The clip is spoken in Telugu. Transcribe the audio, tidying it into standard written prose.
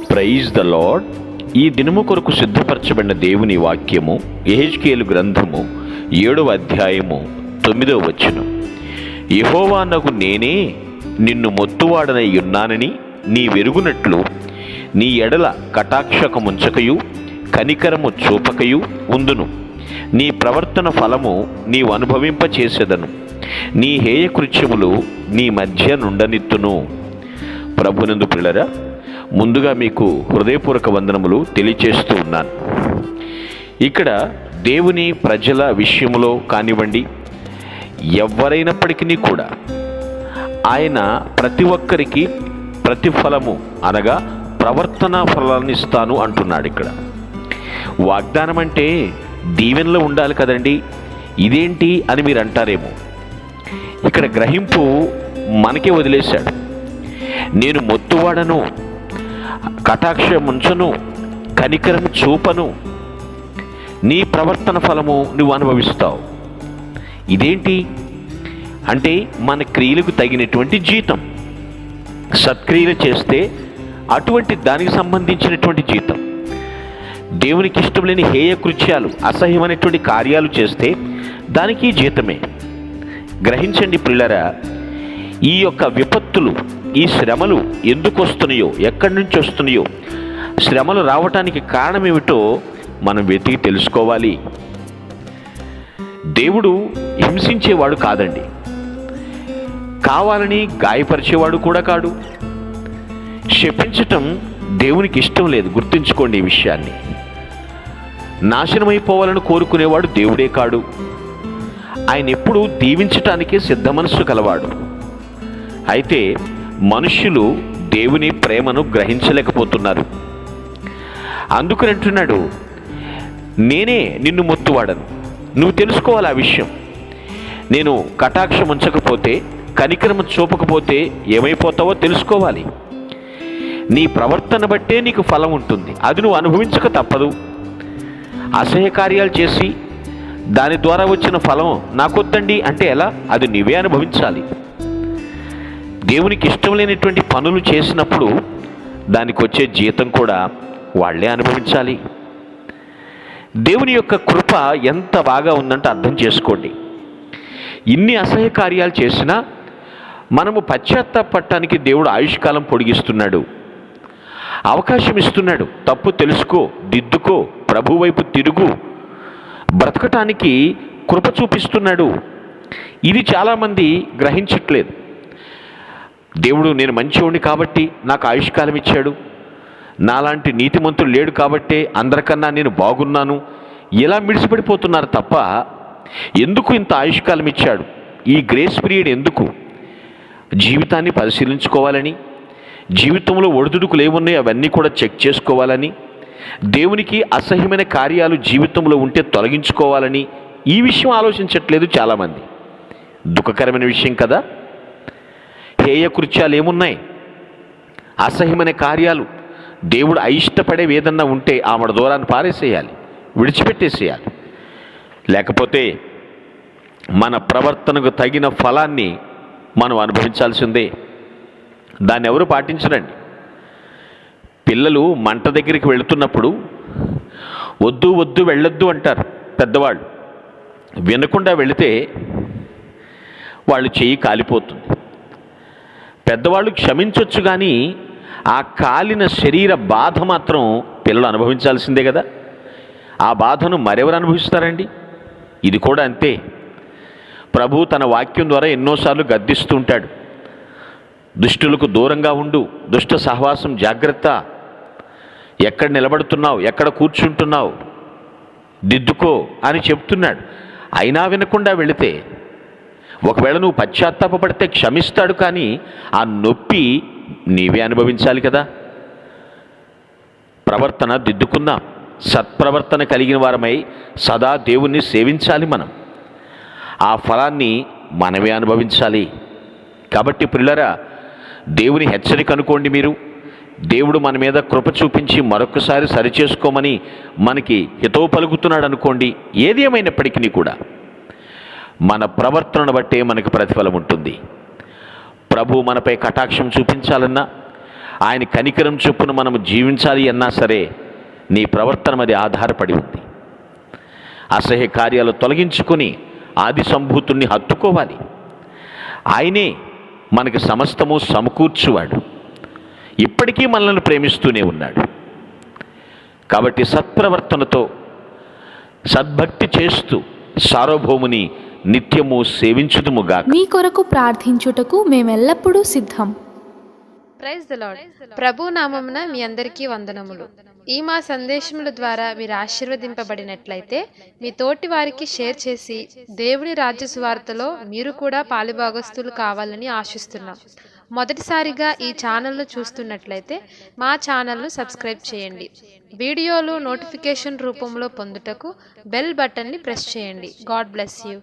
Praise the lord. ఈ దినము కొరకు సిద్ధపరచబడిన దేవుని వాక్యము యెహెజ్కేలు గ్రంథము 7వ అధ్యాయము 9వ వచనం. యెహోవానగు నేనే నిన్ను మొత్తువాడనై ఉన్నానని నీ వెరుగునట్లు నీ ఎడల కటాక్షకముంచకయు కనికరము చూపకయు ఉందును. నీ ప్రవర్తన ఫలము నీవు అనుభవింపచేసెదను. నీ హేయకృత్యములు నీ మధ్య నుండనిత్తును. ప్రభునందు ప్రియులారా, ముందుగా మీకు హృదయపూర్వక వందనములు తెలియచేస్తూ ఉన్నాను. ఇక్కడ దేవుని ప్రజల విషయంలో కానివ్వండి, ఎవరైనప్పటికీ కూడా ఆయన ప్రతి ఒక్కరికి ప్రతిఫలము అనగా ప్రవర్తనా ఫలాన్ని ఇస్తాను అంటున్నాడు. ఇక్కడ వాగ్దానం అంటే దీవెనలో ఉండాలి కదండి, ఇదేంటి అని మీరు అంటారేమో. ఇక్కడ గ్రహింపు మనకే వదిలేశాడు. నేను మొత్తువాడను, కటాక్షముంచను, కనికరము చూపను, నీ ప్రవర్తన ఫలము నువ్వు అనుభవిస్తావు. ఇదేంటి అంటే మన క్రియలకు తగినటువంటి జీతం. సత్క్రియలు చేస్తే అటువంటి దానికి సంబంధించినటువంటి జీతం. దేవునికి ఇష్టం లేని హేయకృత్యాలు, అసహ్యమైనటువంటి కార్యాలు చేస్తే దానికి జీతమే. గ్రహించండి ప్రియులారా, ఈ యొక్క విపత్తులు, ఈ శ్రమలు ఎందుకు వస్తున్నాయో, ఎక్కడి నుంచి వస్తున్నాయో, శ్రమలు రావటానికి కారణం ఏమిటో మనం వెతికి తెలుసుకోవాలి. దేవుడు హింసించేవాడు కాదండి, కావాలని గాయపరిచేవాడు కూడా కాడు. శపించటం దేవునికి ఇష్టం లేదు, గుర్తుంచుకోండి ఈ విషయాన్ని. నాశనమైపోవాలని కోరుకునేవాడు దేవుడే కాడు. ఆయన ఎప్పుడూ దీవించటానికే సిద్ధ మనస్సు కలవాడు. అయితే మనుష్యులు దేవుని ప్రేమను గ్రహించలేకపోతున్నారు. అందుకని అంటున్నాడు, నేనే నిన్ను మొత్తువాడను. నువ్వు తెలుసుకోవాలి ఆ విషయం. నేను కటాక్షం ఉంచకపోతే, కనికరము చూపకపోతే ఏమైపోతావో తెలుసుకోవాలి. నీ ప్రవర్తన బట్టే నీకు ఫలం ఉంటుంది, అది నువ్వు అనుభవించక తప్పదు. అసహ్య కార్యాలు చేసి దాని ద్వారా వచ్చిన ఫలం నాకొద్దండి అంటే ఎలా? అది నీవే అనుభవించాలి. దేవునికి ఇష్టం లేనటువంటి పనులు చేసినప్పుడు దానికి వచ్చే జీతం కూడా వాళ్ళే అనుభవించాలి. దేవుని యొక్క కృప ఎంత బాగా ఉందంటే అర్థం చేసుకోండి. ఇన్ని అసహ్య కార్యాలు చేసినా మనము పశ్చాత్తాపడటానికి దేవుడు ఆయుష్కాలం పొడిగిస్తున్నాడు, అవకాశం ఇస్తున్నాడు. తప్పు తెలుసుకో, దిద్దుకో, ప్రభు వైపు తిరుగు, బ్రతకటానికి కృప చూపిస్తున్నాడు. ఇది చాలామంది గ్రహించట్లేదు. దేవుడు నేను మంచివాడిని కాబట్టి నాకు ఆయుష్కాలం ఇచ్చాడు, నాలాంటి నీతిమంతుడు లేడు కాబట్టే అందరికన్నా నేను బాగున్నాను, ఇలా మిడిసిపడిపోతున్నారు తప్ప ఎందుకు ఇంత ఆయుష్కాలం ఇచ్చాడు, ఈ గ్రేస్ పీరియడ్ ఎందుకు? జీవితాన్ని పరిశీలించుకోవాలని, జీవితంలో ఒడిదుడుకులు ఏమున్నాయి అవన్నీ కూడా చెక్ చేసుకోవాలని, దేవునికి అసహ్యమైన కార్యాలు జీవితంలో ఉంటే తొలగించుకోవాలని ఈ విషయం ఆలోచించట్లేదు చాలామంది. దుఃఖకరమైన విషయం కదా. హేయకృత్యాలు ఏమున్నాయి, అసహ్యమైన కార్యాలు, దేవుడు అయిష్టపడేవి ఏదన్నా ఉంటే ఆమె దూరాన్ని పారేసేయాలి, విడిచిపెట్టేసేయాలి. లేకపోతే మన ప్రవర్తనకు తగిన ఫలాన్ని మనం అనుభవించాల్సిందే. దాన్ని ఎవరు పాటించరండి. పిల్లలు మంట దగ్గరికి వెళుతున్నప్పుడు వద్దు వద్దు వెళ్ళొద్దు అంటారు పెద్దవాళ్ళు. వినకుండా వెళితే వాళ్ళు చెయ్యి కాలిపోతుంది. పెద్దవాళ్ళు క్షమించవచ్చు, కానీ ఆ కాలిన శరీర బాధ మాత్రం పిల్లలు అనుభవించాల్సిందే కదా. ఆ బాధను మరెవరు అనుభవిస్తారండి? ఇది కూడా అంతే. ప్రభు తన వాక్యం ద్వారా ఎన్నోసార్లు గద్దిస్తూ ఉంటాడు. దుష్టులకు దూరంగా ఉండు, దుష్ట సహవాసం జాగ్రత్త, ఎక్కడ నిలబడుతున్నావు, ఎక్కడ కూర్చుంటున్నావు, దిద్దుకో అని చెప్తున్నాడు. అయినా వినకుండా వెళితే, ఒకవేళ నువ్వు పశ్చాత్తాపపడితే క్షమిస్తాడు, కానీ ఆ నొప్పి నీవే అనుభవించాలి కదా. ప్రవర్తన దిద్దుకుందాం, సత్ప్రవర్తన కలిగిన వారమై సదా దేవుణ్ణి సేవించాలి మనం. ఆ ఫలాన్ని మనమే అనుభవించాలి. కాబట్టి ప్రియులారా, దేవుని హెచ్చరిక అనుకోండి మీరు. దేవుడు మన మీద కృప చూపించి మరొకసారి సరిచేసుకోమని మనకి హితవు పలుకుతున్నాడు అనుకోండి. ఏది ఏమైనప్పటికీ కూడా మన ప్రవర్తనను బట్టే మనకు ప్రతిఫలం ఉంటుంది. ప్రభు మనపై కటాక్షం చూపించాలన్నా, ఆయన కనికరం చొప్పున మనము జీవించాలి అన్నా సరే నీ ప్రవర్తన మీద ఆధారపడి ఉంది. అసహ్య కార్యాలు తొలగించుకొని ఆది సంభూతుణ్ణి హత్తుకోవాలి. ఆయనే మనకు సమస్తము సమకూర్చువాడు. ఇప్పటికీ మనల్ని ప్రేమిస్తూనే ఉన్నాడు. కాబట్టి సత్ప్రవర్తనతో సద్భక్తి చేస్తూ సార్వభౌముని నిత్యము సేవించుదుముగా. మీ కొరకు ప్రార్థించుటకు మేమెల్లప్పుడూ సిద్ధం. Praise the lord. ప్రభు నామమున మీ అందరికీ వందనములు. ఈ మా సందేశముల ద్వారా మీరు ఆశీర్వదింపబడినట్లయితే మీ తోటి వారికి షేర్ చేసి దేవుని రాజ్య సువార్తలో మీరు కూడా పాలుభాగస్తులు కావాలని ఆశిస్తున్నాం. మొదటిసారిగా ఈ ఛానల్ను చూస్తున్నట్లయితే మా ఛానల్ను సబ్స్క్రైబ్ చేయండి. వీడియోలు నోటిఫికేషన్ రూపంలో పొందుటకు బెల్ బటన్ని ప్రెస్ చేయండి. God bless you.